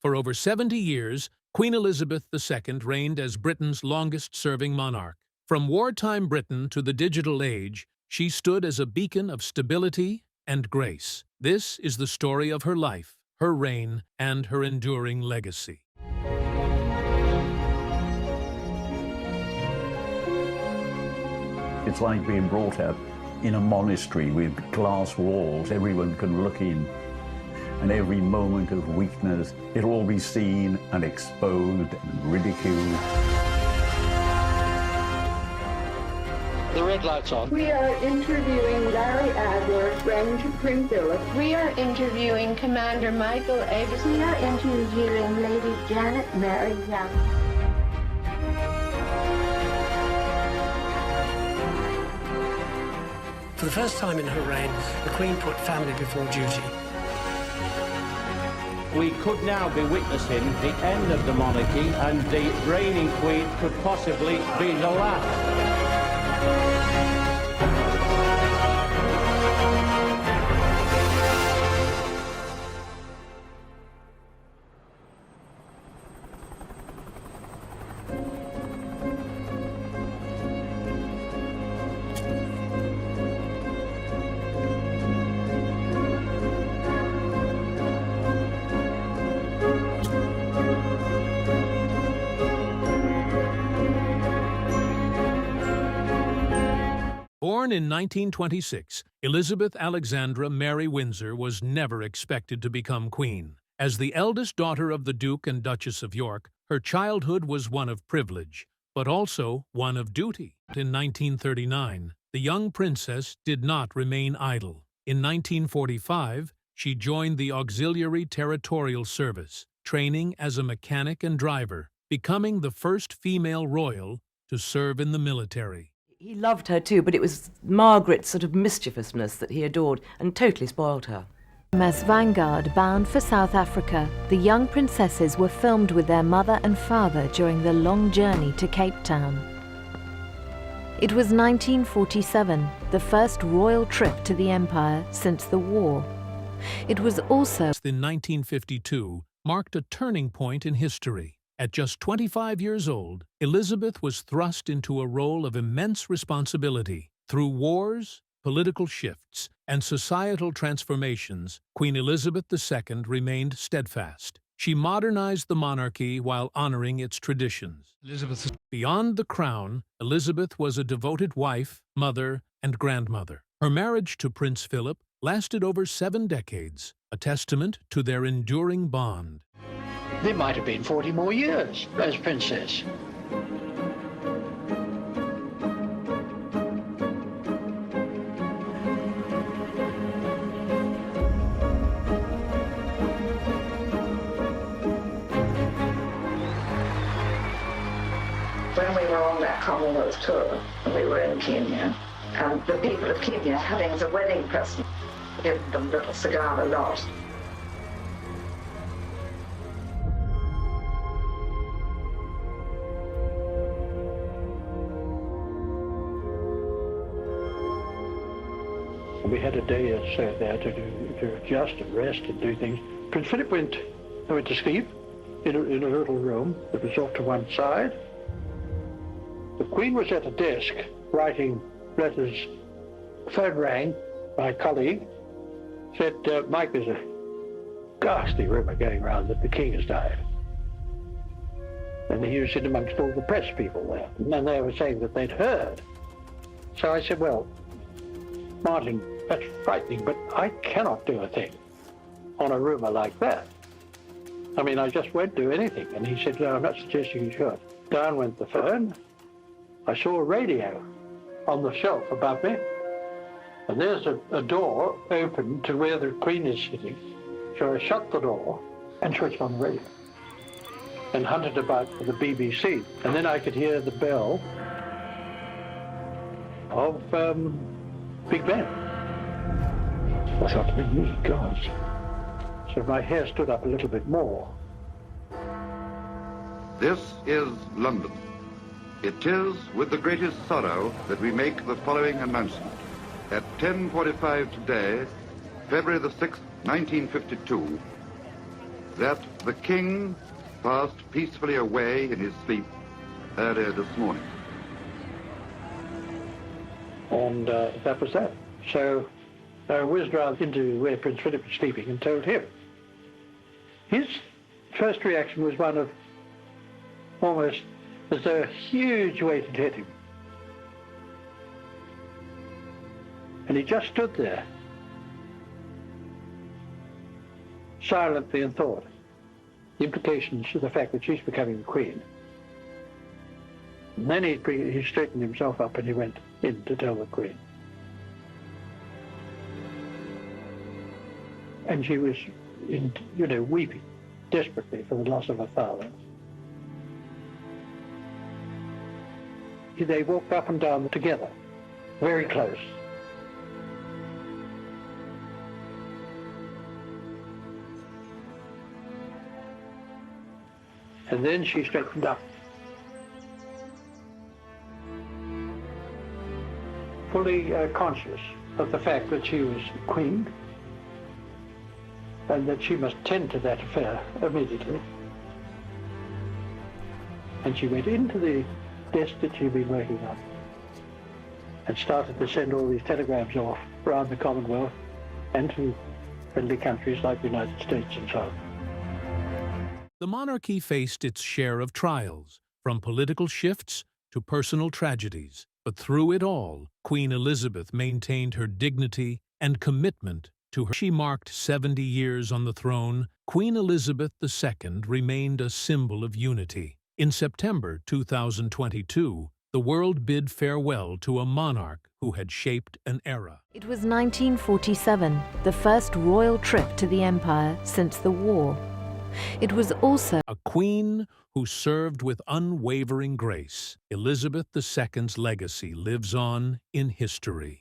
For over 70 years, Queen Elizabeth II reigned as Britain's longest-serving monarch. From wartime Britain to the digital age, she stood as a beacon of stability and grace. This is the story of her life, her reign, and her enduring legacy. It's like being brought up in a monastery with glass walls. Everyone can look in, and every moment of weakness, it'll all be seen and exposed and ridiculed. The red light's on. We are interviewing Larry Adler, friend to Prince Philip. We are interviewing Commander Michael Abrams. We are interviewing Lady Janet Mary Young. For the first time in her reign, the Queen put family before duty. We could now be witnessing the end of the monarchy, and the reigning Queen could possibly be the last. Born in 1926, Elizabeth Alexandra Mary Windsor was never expected to become queen. As the eldest daughter of the Duke and Duchess of York, her childhood was one of privilege, but also one of duty. In 1939, the young princess did not remain idle. In 1945, she joined the Auxiliary Territorial Service, training as a mechanic and driver, becoming the first female royal to serve in the military. He loved her too, but it was Margaret's sort of mischievousness that he adored and totally spoiled her. As Vanguard bound for South Africa, the young princesses were filmed with their mother and father during the long journey to Cape Town. It was 1947, the first royal trip to the Empire since the war. It was also in 1952 marked a turning point in history. At just 25 years old, Elizabeth was thrust into a role of immense responsibility. Through wars, political shifts, and societal transformations, Queen Elizabeth II remained steadfast. She modernized the monarchy while honoring its traditions. Beyond the crown, Elizabeth was a devoted wife, mother, and grandmother. Her marriage to Prince Philip lasted over 7 decades, a testament to their enduring bond. There might have been 40 more years as princess. When we were on that Commonwealth tour, we were in Kenya, and the people of Kenya, having as a wedding present, gave them little cigar a lot. We had a day or so there to adjust and rest and do things. Prince Philip went to sleep in a little room that was off to one side. The Queen was at a desk writing letters. The phone rang. My colleague said, Mike, there's a ghastly rumour going around that the King has died. And he was in amongst all the press people there. And they were saying that they'd heard. So I said, well, Martin, that's frightening, but I cannot do a thing on a rumour like that. I mean, I just won't do anything. And he said, no, I'm not suggesting you should. Down went the phone. I saw a radio on the shelf above me. And there's a door open to where the Queen is sitting. So I shut the door and switched on the radio and hunted about for the BBC. And then I could hear the bell of Big Ben. I thought, me, God. So my hair stood up a little bit more. This is London. It is with the greatest sorrow that we make the following announcement. At 10:45 today, February the 6th, 1952, that the king passed peacefully away in his sleep earlier this morning. And that was that. So I whizzed round into where Prince Philip was sleeping and told him. His first reaction was one of almost as though a huge weight had hit him. And he just stood there, silently, and thought. The implications of the fact that she's becoming the Queen. And then he straightened himself up and he went in to tell the Queen. And she was, weeping desperately for the loss of her father. They walked up and down together, very close. And then she straightened up, fully conscious of the fact that she was Queen and that she must tend to that affair immediately. And she went into the desk that she'd been working on and started to send all these telegrams off around the Commonwealth and to friendly countries like the United States and so on. The monarchy faced its share of trials, from political shifts to personal tragedies. But through it all, Queen Elizabeth maintained her dignity and commitment to her. She marked 70 years on the throne. Queen Elizabeth II remained a symbol of unity. In September 2022, the world bid farewell to a monarch who had shaped an era. It was 1947, the first royal trip to the Empire since the war. It was also a queen who served with unwavering grace. Elizabeth II's legacy lives on in history.